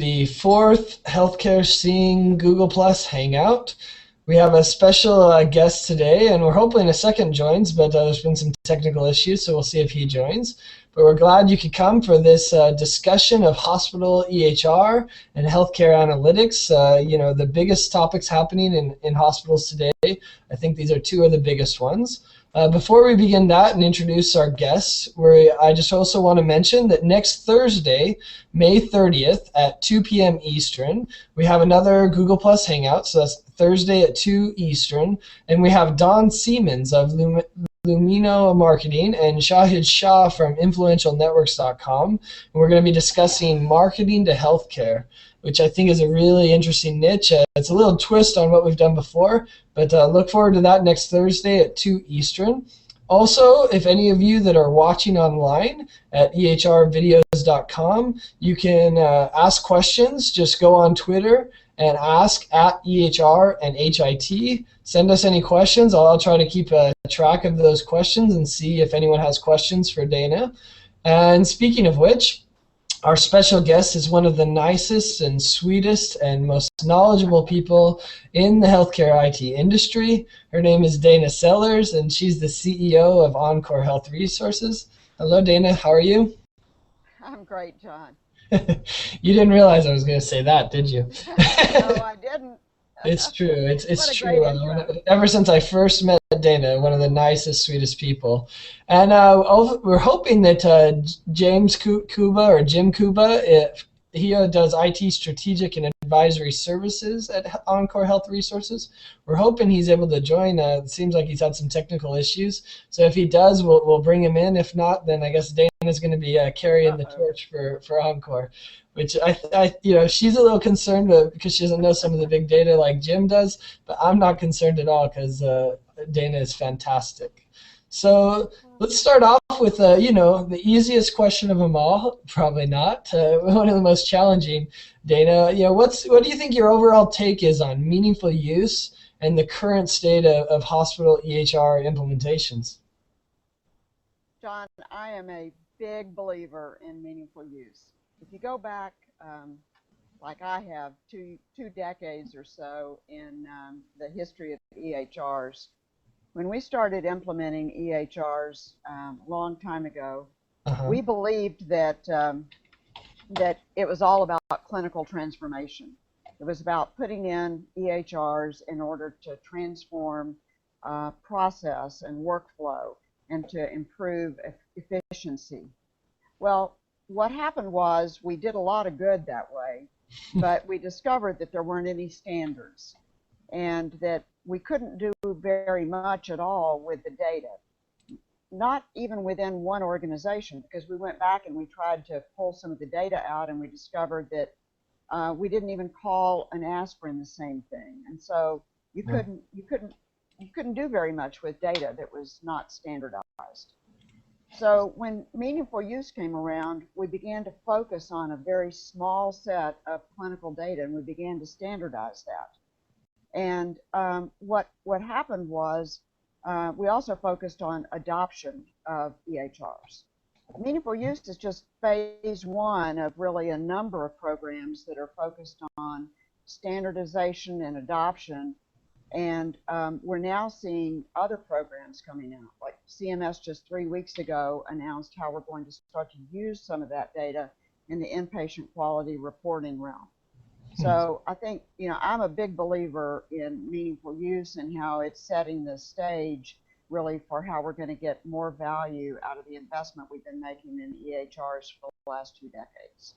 the fourth Healthcare Seeing Google Plus Hangout. We have a special guest today, and we're hoping a second joins, but there's been some technical issues, so we'll see if he joins. But we're glad you could come for this discussion of hospital EHR and healthcare analytics. The biggest topics happening in hospitals today. I think these are two of the biggest ones. Before we begin that and introduce our guests, I just also want to mention that next Thursday, May 30th at 2 p.m. Eastern, we have another Google Plus Hangout, so that's Thursday at 2 Eastern, and we have Don Siemens of Lumino Marketing and Shahid Shah from InfluentialNetworks.com, and we're going to be discussing marketing to healthcare, which I think is a really interesting niche. It's a little twist on what we've done before, but look forward to that next Thursday at 2 Eastern. Also, if any of you that are watching online at ehrvideos.com, you can ask questions. Just go on Twitter and ask at EHR and HIT. Send us any questions. I'll try to keep a track of those questions and see if anyone has questions for Dana. And speaking of which, our special guest is one of the nicest and sweetest and most knowledgeable people in the healthcare IT industry. Her name is Dana Sellers, and she's the CEO of Encore Health Resources. Hello, Dana. How are you? I'm great, John. You didn't realize I was going to say that, did you? No, I didn't. It's true. It's true. Intro. Ever since I first met Dana, one of the nicest, sweetest people. And we're hoping that James Kouba or Jim Kouba, he does IT strategic and advisory services at Encore Health Resources. We're hoping he's able to join. It seems like he's had some technical issues. So if he does, we'll bring him in. If not, then I guess Dana's going to be carrying the torch for Encore. Which she's a little concerned because she doesn't know some of the big data like Jim does, but I'm not concerned at all because Dana is fantastic. So let's start off with the easiest question of them all. Probably not one of the most challenging. Dana, what do you think your overall take is on meaningful use and the current state of hospital EHR implementations? John, I am a big believer in meaningful use. If you go back, like I have, two decades or so in the history of EHRs, when we started implementing EHRs a long time ago, we believed that it was all about clinical transformation. It was about putting in EHRs in order to transform process and workflow and to improve efficiency. Well, what happened was we did a lot of good that way, but we discovered that there weren't any standards and that we couldn't do very much at all with the data, not even within one organization, because we went back and we tried to pull some of the data out and we discovered that we didn't even call an aspirin the same thing. And so you couldn't do very much with data that was not standardized. So when meaningful use came around, we began to focus on a very small set of clinical data, and we began to standardize that. And what happened was we also focused on adoption of EHRs. Meaningful use is just phase one of really a number of programs that are focused on standardization and adoption. And we're now seeing other programs coming out. Like CMS just 3 weeks ago announced how we're going to start to use some of that data in the inpatient quality reporting realm. So I think, I'm a big believer in meaningful use and how it's setting the stage really for how we're going to get more value out of the investment we've been making in EHRs for the last 2 decades.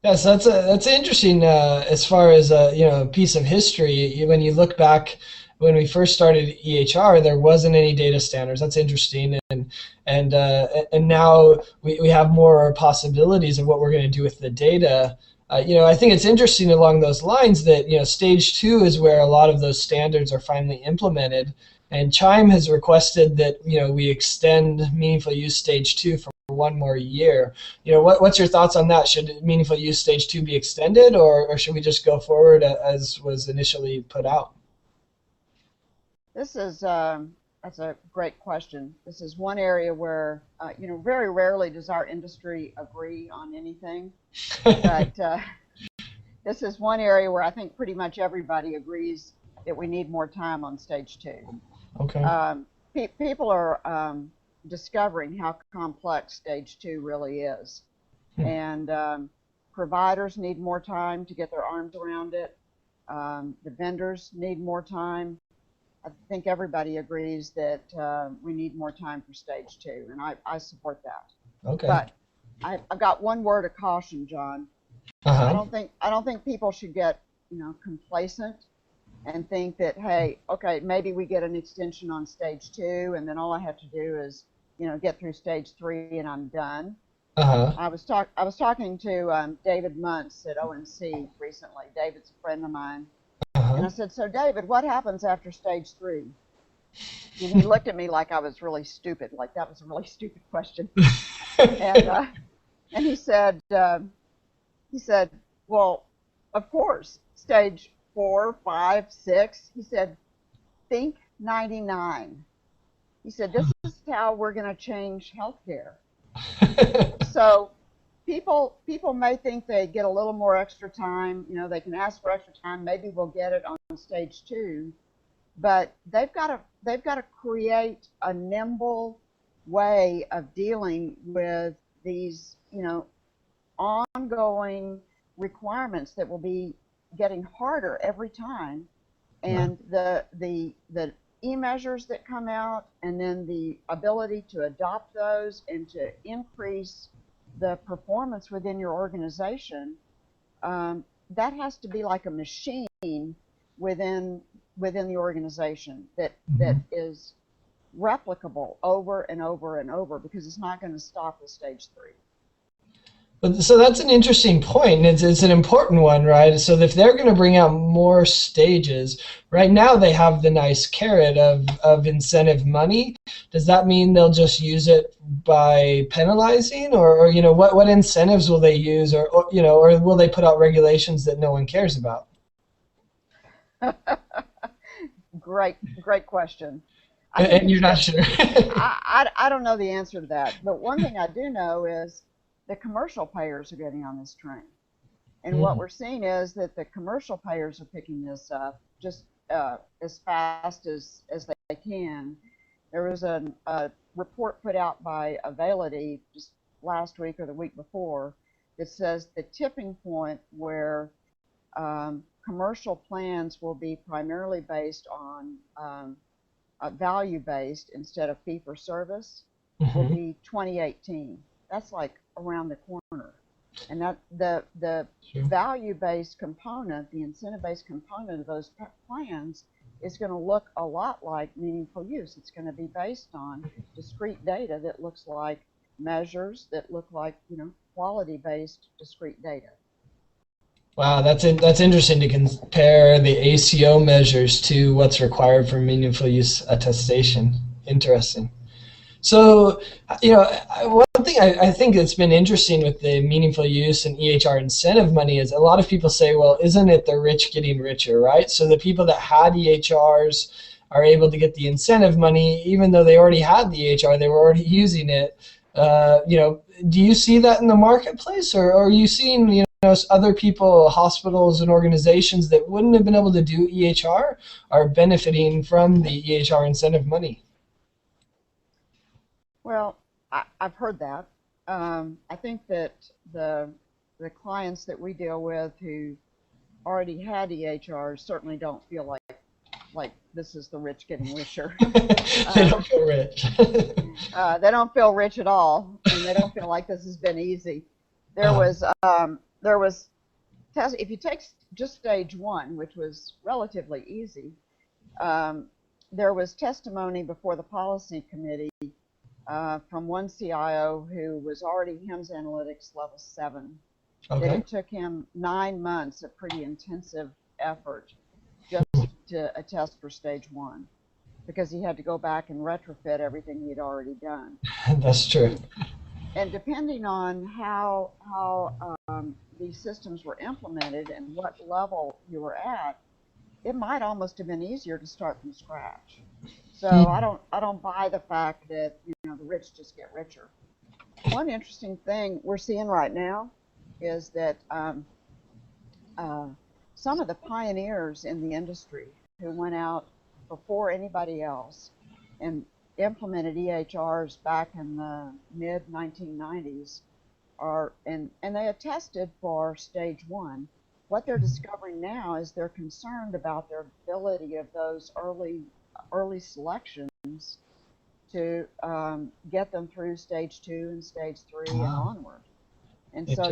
Yes, that's interesting as far as a piece of history. When you look back, when we first started EHR, there wasn't any data standards. That's interesting, and now we have more possibilities of what we're going to do with the data. I think it's interesting along those lines that stage 2 is where a lot of those standards are finally implemented, and Chime has requested that we extend meaningful use stage 2 for 1 more year. What's your thoughts on that? Should meaningful use stage 2 be extended, or should we just go forward as was initially put out? This is a That's a great question. This is one area where, very rarely does our industry agree on anything, but this is one area where I think pretty much everybody agrees that we need more time on stage 2. Okay. People are discovering how complex stage 2 really is. And providers need more time to get their arms around it. The vendors need more time. I think everybody agrees that we need more time for stage 2, and I support that. Okay. But I've got one word of caution, John. I don't think people should get complacent and think that, hey, okay, maybe we get an extension on stage 2, and then all I have to do is get through stage 3 and I'm done. I was talking to David Muntz at ONC recently. David's a friend of mine. And I said, so David, what happens after stage 3? And he looked at me like I was really stupid, like that was a really stupid question. And he said, well, of course, stage 4, 5, 6. He said, think 99. He said, this is how we're going to change healthcare. So people may think they get a little more extra time. They can ask for extra time. Maybe we'll get it on stage 2, but they've got to create a nimble way of dealing with these ongoing requirements that will be getting harder every time, and the e-measures that come out, and then the ability to adopt those and to increase the performance within your organization, that has to be like a machine within the organization that is replicable over and over and over, because it's not going to stop with stage 3. So that's an interesting point. It's an important one, right? So if they're going to bring out more stages, right now they have the nice carrot of incentive money. Does that mean they'll just use it by penalizing, or what incentives will they use, or will they put out regulations that no one cares about? Great question. And you're not sure. I don't know the answer to that, but one thing I do know is the commercial payers are getting on this train. And what we're seeing is that the commercial payers are picking this up just as fast as they can. There was a report put out by Availity just last week or the week before that says the tipping point where commercial plans will be primarily based on value-based instead of fee-for-service will be 2018. That's like around the corner. And that the value-based component, the incentive-based component of those plans is going to look a lot like meaningful use. It's going to be based on discrete data that looks like measures that look like quality-based discrete data. Wow, that's interesting to compare the ACO measures to what's required for meaningful use attestation. Interesting. So, one thing I think that's been interesting with the meaningful use and EHR incentive money is a lot of people say, well, isn't it the rich getting richer, right? So the people that had EHRs are able to get the incentive money, even though they already had the EHR, they were already using it. Do you see that in the marketplace, or are you seeing, other people, hospitals and organizations that wouldn't have been able to do EHR are benefiting from the EHR incentive money? Well, I've heard that. I think that the clients that we deal with who already had EHRs certainly don't feel like this is the rich getting richer. They don't feel rich. They don't feel rich at all, and they don't feel like this has been easy. There was if you take just stage 1, which was relatively easy, there was testimony before the policy committee from one CIO who was already HIMSS Analytics level 7. Okay. That it took him 9 months of pretty intensive effort just to attest for stage 1, because he had to go back and retrofit everything he'd already done. That's true. And depending on how these systems were implemented and what level you were at, it might almost have been easier to start from scratch. So I don't buy the fact that the rich just get richer. One interesting thing we're seeing right now is that uh, some of the pioneers in the industry who went out before anybody else and implemented EHRs back in the mid 1990s and they attested for stage one. What they're discovering now is they're concerned about their ability of those early selections to get them through stage two and stage three and Wow. onward. And so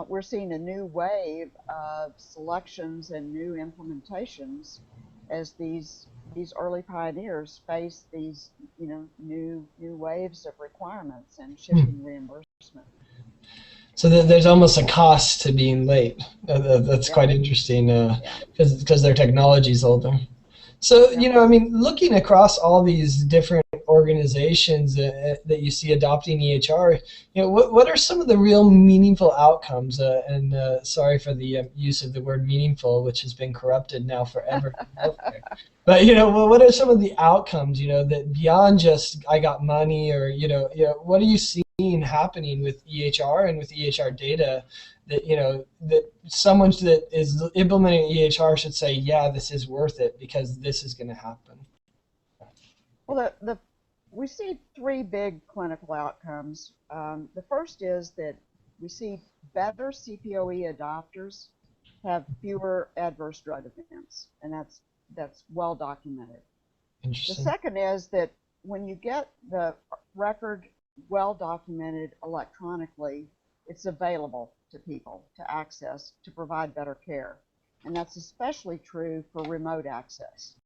we're seeing a new wave of selections and new implementations as these early pioneers face these new waves of requirements and shifting reimbursement. So there's almost a cost to being late. That's Yeah, quite interesting yeah, because their technology's older. So, yeah. I mean, looking across all these different organizations that you see adopting EHR, what are some of the real meaningful outcomes? And sorry for the use of the word meaningful, which has been corrupted now forever in healthcare. But, what are some of the outcomes, that beyond just I got money or, what are you seeing happening with EHR and with EHR data that that someone that is implementing EHR should say, yeah, this is worth it because this is going to happen. Well, we see three big clinical outcomes. The first is that we see better CPOE adopters have fewer adverse drug events, and that's well documented. The Interesting. second is that when you get the record well documented electronically, it's available to people to access to provide better care. And that's especially true for remote access.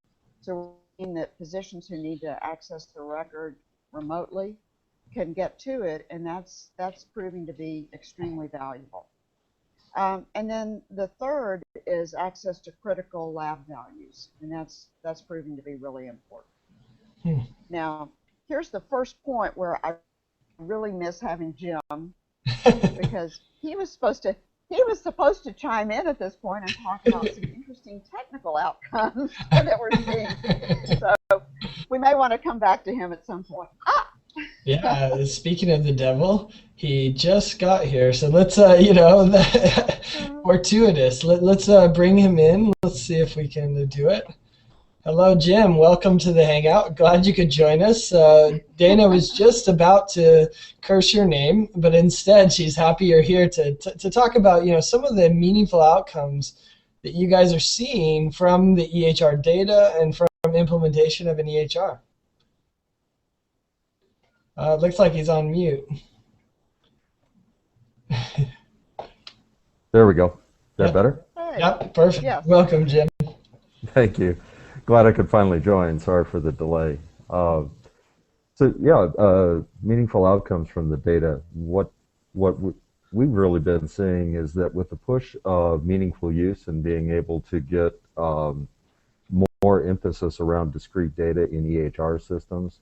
So we're seeing that physicians who need to access the record remotely can get to it, and that's proving to be extremely valuable. And then the third is access to critical lab values, and that's proving to be really important. Now, here's the first point where I really miss having Jim because he was supposed to chime in at this point and talk about some interesting technical outcomes that we're seeing. So we may want to come back to him at some point. Yeah, speaking of the devil, he just got here. So let's, fortuitous. Let's bring him in. Let's see if we can do it. Hello, Jim. Welcome to the Hangout. Glad you could join us. Dana was just about to curse your name, but instead she's happy you're here to talk about, some of the meaningful outcomes that you guys are seeing from the EHR data and from implementation of an EHR. Looks like he's on mute. There we go. Is that Yep. better? Hey. Yep, perfect. Yes. Welcome, Jim. Thank you. Glad I could finally join. Sorry for the delay. Meaningful outcomes from the data. What we've really been seeing is that with the push of meaningful use and being able to get more emphasis around discrete data in EHR systems,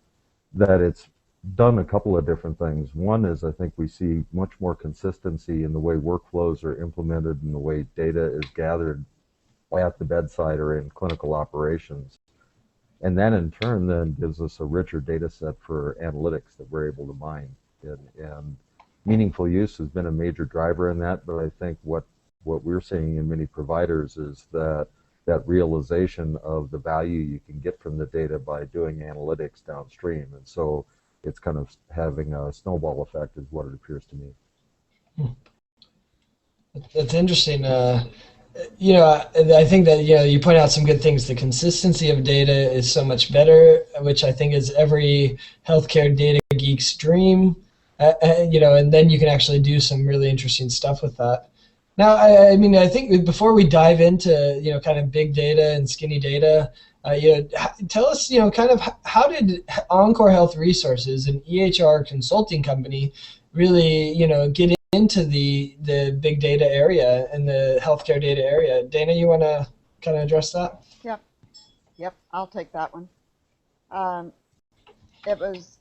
that it's done a couple of different things. One is I think we see much more consistency in the way workflows are implemented and the way data is gathered at the bedside or in clinical operations. And that in turn then gives us a richer data set for analytics that we're able to mine. And meaningful use has been a major driver in that, but I think what we're seeing in many providers is that realization of the value you can get from the data by doing analytics downstream. And so it's kind of having a snowball effect is what it appears to me. That's interesting. I think that you point out some good things. The consistency of data is so much better, which I think is every healthcare data geek's dream. And then you can actually do some really interesting stuff with that. Now, I think before we dive into kind of big data and skinny data, tell us kind of how did Encore Health Resources, an EHR consulting company, really get into the big data area and the healthcare data area. Dana, you want to kind of address that? Yep, I'll take that one. It was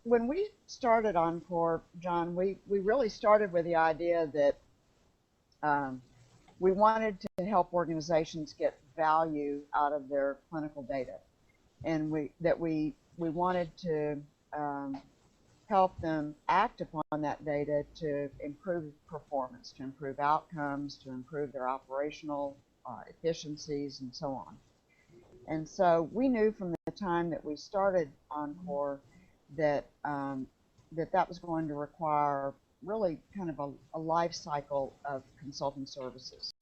when we started Encore, John, we really started with the idea that we wanted to help organizations get value out of their clinical data. and we wanted to help them act upon that data to improve performance, to improve outcomes, to improve their operational efficiencies, and so on. And so we knew from the time that we started Encore that that was going to require really kind of a life cycle of consulting services.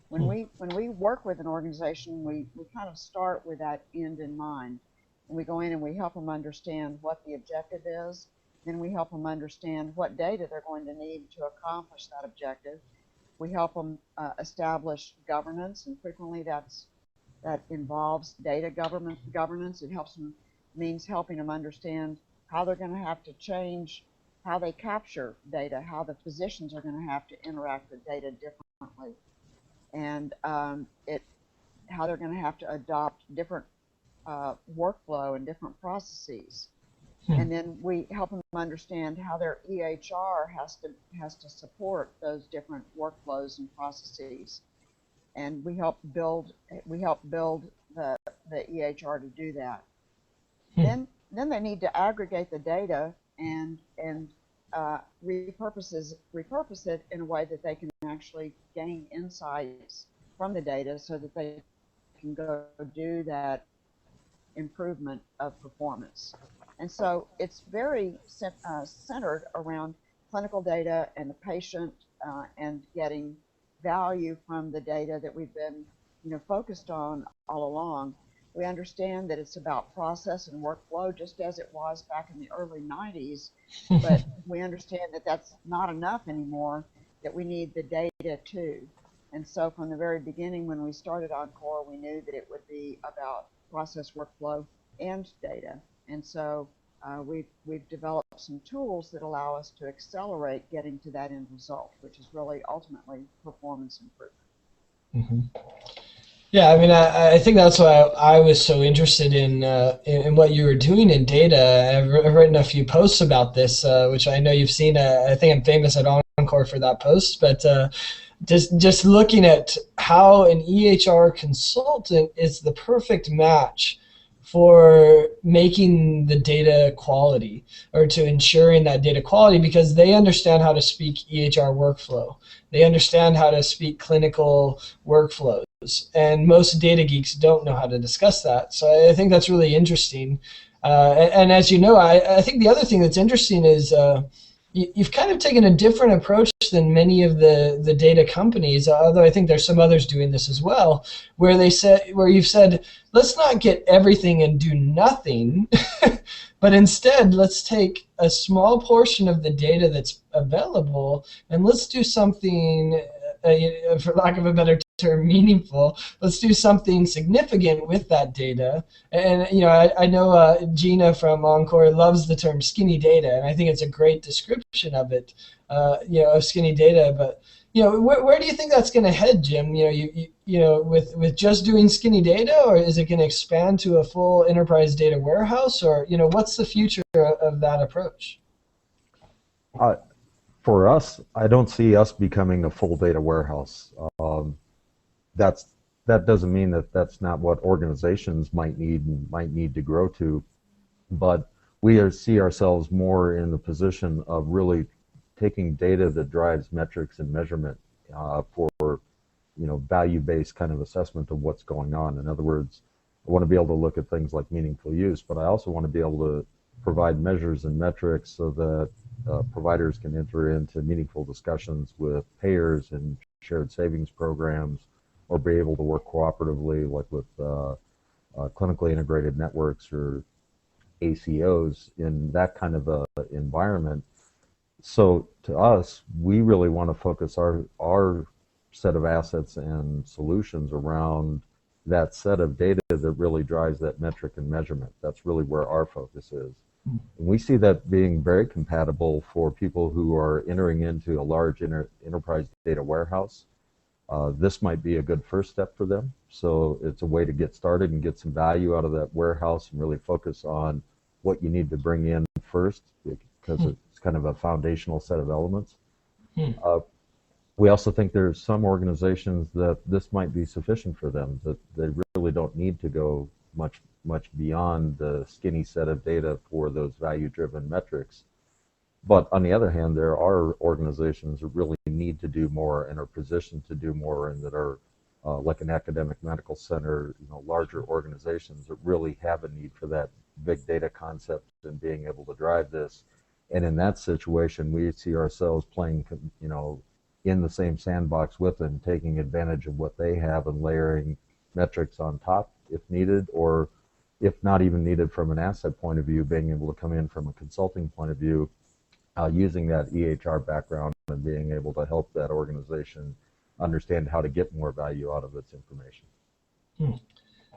When we work with an organization, we kind of start with that end in mind. And we go in and we help them understand what the objective is. Then we help them understand what data they're going to need to accomplish that objective. We help them establish governance, and frequently that involves data governance. It means helping them understand how they're going to have to change how they capture data, how the physicians are going to have to interact with data differently, and how they're going to have to adopt different workflow and different processes. And then we help them understand how their EHR has to support those different workflows and processes. And we help build the EHR to do that. Then they need to aggregate the data and repurpose it in a way that they can actually gain insights from the data so that they can go do that improvement of performance. And so it's very centered around clinical data and the patient and getting value from the data that we've been focused on all along. We understand that it's about process and workflow, just as it was back in the early 90s, but we understand that that's not enough anymore, that we need the data too. And so from the very beginning when we started Encore, we knew that it would be about process, workflow, and data. And so we've developed some tools that allow us to accelerate getting to that end result, which is really ultimately performance improvement. Yeah, I mean, I think that's why I was so interested in what you were doing in data. I've written a few posts about this, which I know you've seen. I think I'm famous at Encore for that post, but just looking at how an EHR consultant is the perfect match for making the data quality, or to ensuring that data quality, because they understand how to speak EHR workflow. They understand how to speak clinical workflows. And most data geeks don't know how to discuss that. So I think that's really interesting. And as you know, I think the other thing that's interesting is you've kind of taken a different approach than many of the data companies, although I think there's some others doing this as well, where you've said, let's not get everything and do nothing, but instead let's take a small portion of the data that's available and let's do something, for lack of a better term, meaningful. Let's do something significant with that data. And I know Gina from Encore loves the term skinny data, and I think it's a great description of it, of skinny data. But where do you think that's going to head, Jim? With just doing skinny data, or is it going to expand to a full enterprise data warehouse, or what's the future of that approach? For us, I don't see us becoming a full data warehouse. That doesn't mean that that's not what organizations might need to grow to, but we see ourselves more in the position of really taking data that drives metrics and measurement for value-based kind of assessment of what's going on. In other words, I want to be able to look at things like meaningful use, but I also want to be able to provide measures and metrics so that providers can enter into meaningful discussions with payers and shared savings programs, or be able to work cooperatively, like with clinically integrated networks or ACOs in that kind of a environment. So to us, we really want to focus our set of assets and solutions around that set of data that really drives that metric and measurement. That's really where our focus is. And we see that being very compatible for people who are entering into a large enterprise data warehouse. This might be a good first step for them. So it's a way to get started and get some value out of that warehouse and really focus on what you need to bring in first, because it's kind of a foundational set of elements. We also think there's some organizations that this might be sufficient for them, that they really don't need to go much much beyond the skinny set of data for those value-driven metrics. But on the other hand, there are organizations that really need to do more and are positioned to do more, and that are like an academic medical center, larger organizations that really have a need for that big data concept and being able to drive this. And in that situation, we see ourselves playing, in the same sandbox with them, taking advantage of what they have and layering metrics on top if needed, or if not even needed from an asset point of view, being able to come in from a consulting point of view, using that EHR background and being able to help that organization understand how to get more value out of its information.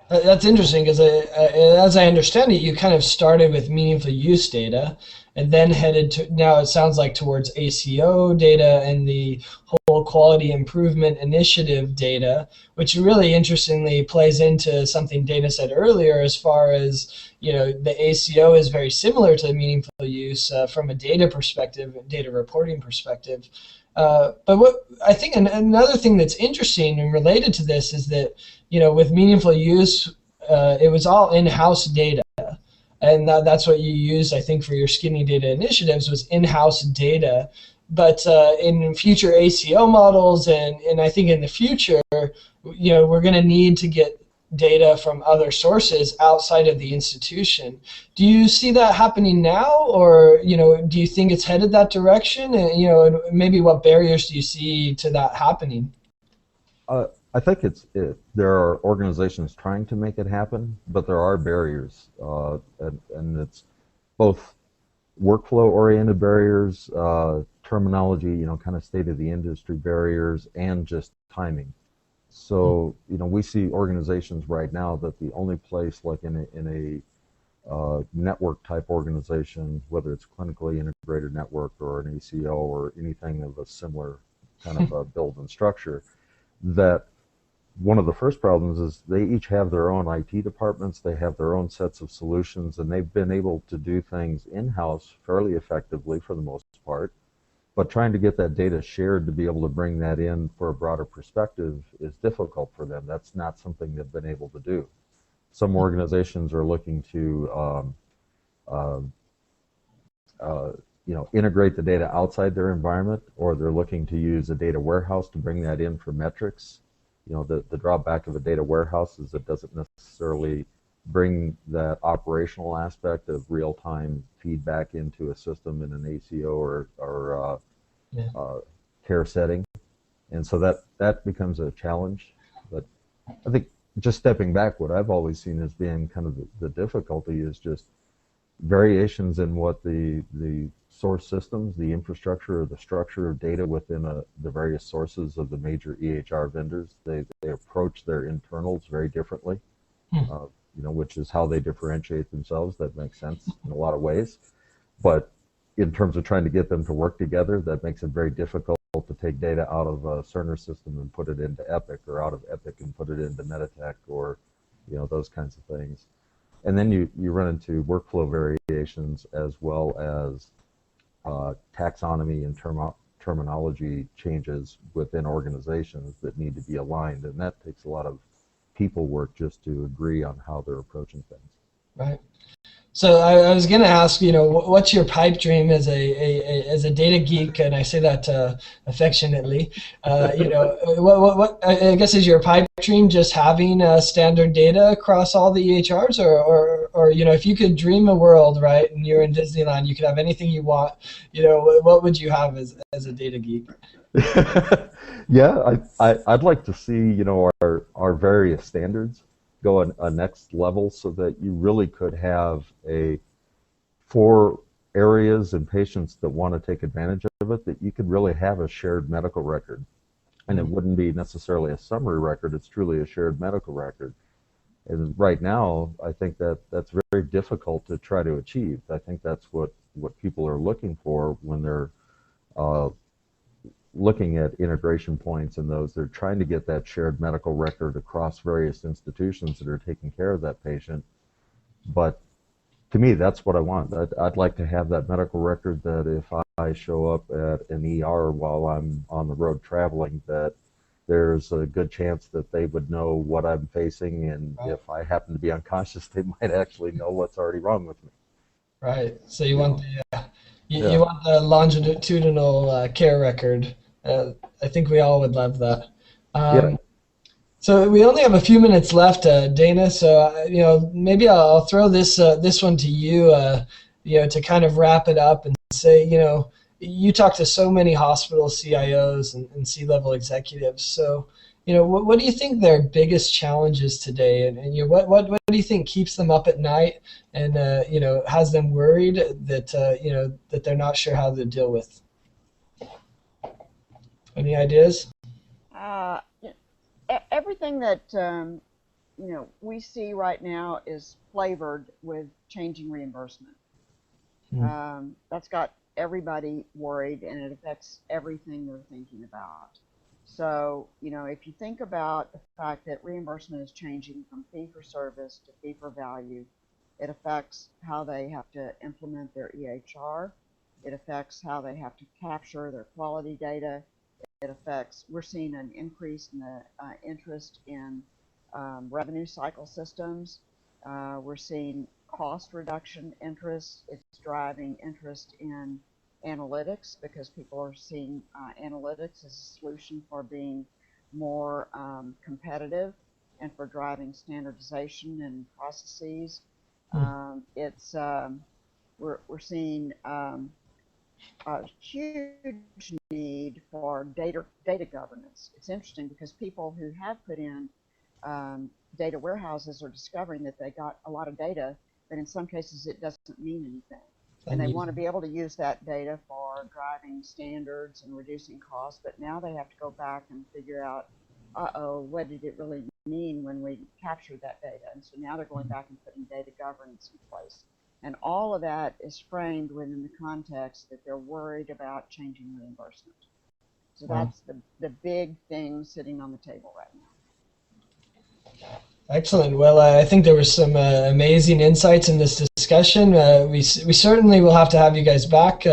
That's interesting because as I understand it, you kind of started with meaningful use data and then headed to, now it sounds like, towards ACO data and the whole quality improvement initiative data, which really interestingly plays into something Dana said earlier as far as, the ACO is very similar to the meaningful use from a data perspective, data reporting perspective. But what I think another thing that's interesting and related to this is that, with meaningful use, it was all in-house data. And that's what you used, I think, for your skinny data initiatives, was in-house data. But in future ACO models, and I think in the future, we're going to need to get data from other sources outside of the institution. Do you see that happening now, or do you think it's headed that direction? And maybe what barriers do you see to that happening? I think there are organizations trying to make it happen, but there are barriers, and it's both workflow-oriented barriers, terminology, kind of state of the industry barriers, and just timing. So, we see organizations right now that the only place, like in a network type organization, whether it's clinically integrated network or an ACO or anything of a similar kind of a build and structure, that one of the first problems is they each have their own IT departments, they have their own sets of solutions, and they've been able to do things in-house fairly effectively for the most part. But trying to get that data shared to be able to bring that in for a broader perspective is difficult for them. That's not something they've been able to do. Some organizations are looking to integrate the data outside their environment, or they're looking to use a data warehouse to bring that in for metrics. The drawback of a data warehouse is it doesn't necessarily bring that operational aspect of real-time feedback into a system in an ACO or care setting. And so that becomes a challenge. But I think just stepping back, what I've always seen as being kind of the difficulty is just variations in what the source systems, the infrastructure or the structure of data within the various sources of the major EHR vendors. They approach their internals very differently, which is how they differentiate themselves. That makes sense in a lot of ways. But in terms of trying to get them to work together, that makes it very difficult to take data out of a Cerner system and put it into Epic, or out of Epic and put it into Meditech, or those kinds of things. And then you run into workflow variations as well as taxonomy and terminology changes within organizations that need to be aligned, and that takes a lot of people work just to agree on how they're approaching things. Right. So I was going to ask, what's your pipe dream as a data geek, and I say that affectionately. What I guess is your pipe dream just having standard data across all the EHRs, or if you could dream a world, right, and you're in Disneyland, you could have anything you want. What would you have as a data geek? Yeah, I'd like to see our various standards go a next level, so that you really could have for areas and patients that want to take advantage of it, that you could really have a shared medical record. And it wouldn't be necessarily a summary record, it's truly a shared medical record. And right now, I think that's very difficult to try to achieve. I think that's what people are looking for when they're looking at integration points, and those they're trying to get that shared medical record across various institutions that are taking care of that patient. But to me, that's what I want. I'd like to have that medical record, that if I show up at an ER while I'm on the road traveling, that there's a good chance that they would know what I'm facing, and Right. if I happen to be unconscious, they might actually know what's already wrong with me. Right. So you You want know? you Yeah. want the longitudinal care record. I think we all would love that. Yeah. So we only have a few minutes left, Dana. So maybe I'll throw this one to you. To kind of wrap it up and say, you talk to so many hospital CIOs and C-level executives. So, what do you think their biggest challenges today, and what do you think keeps them up at night and has them worried that that they're not sure how to deal with? Any ideas? Uh, Everything that we see right now is flavored with changing reimbursement. Hmm. That's got everybody worried, and it affects everything they're thinking about. So, if you think about the fact that reimbursement is changing from fee for service to fee for value, it affects how they have to implement their EHR. It affects how they have to capture their quality data. We're seeing an increase in the interest in revenue cycle systems. We're seeing cost reduction interest. It's driving interest in analytics because people are seeing analytics as a solution for being more competitive and for driving standardization and processes. Hmm. We're seeing a huge need for data governance. It's interesting because people who have put in data warehouses are discovering that they got a lot of data, but in some cases it doesn't mean anything. And they want to be able to use that data for driving standards and reducing costs, but now they have to go back and figure out, what did it really mean when we captured that data? And so now they're going back and putting data governance in place. And all of that is framed within the context that they're worried about changing reimbursement. So Wow. that's the big thing sitting on the table right now. Excellent. Well, I think there was some amazing insights in this discussion. We certainly will have to have you guys back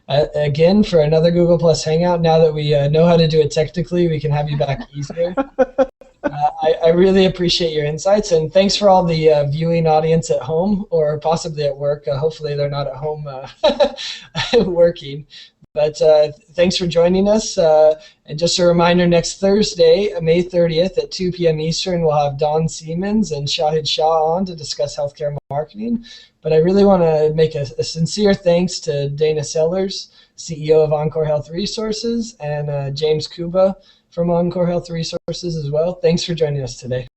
again for another Google Plus Hangout. Now that we know how to do it technically, we can have you back easier. I really appreciate your insights, and thanks for all the viewing audience at home or possibly at work. Hopefully they're not at home working. But thanks for joining us. And just a reminder, next Thursday, May 30th at 2 p.m. Eastern, we'll have Don Siemens and Shahid Shah on to discuss healthcare marketing. But I really want to make a sincere thanks to Dana Sellers, CEO of Encore Health Resources, and James Kouba from Encore Health Resources as well. Thanks for joining us today.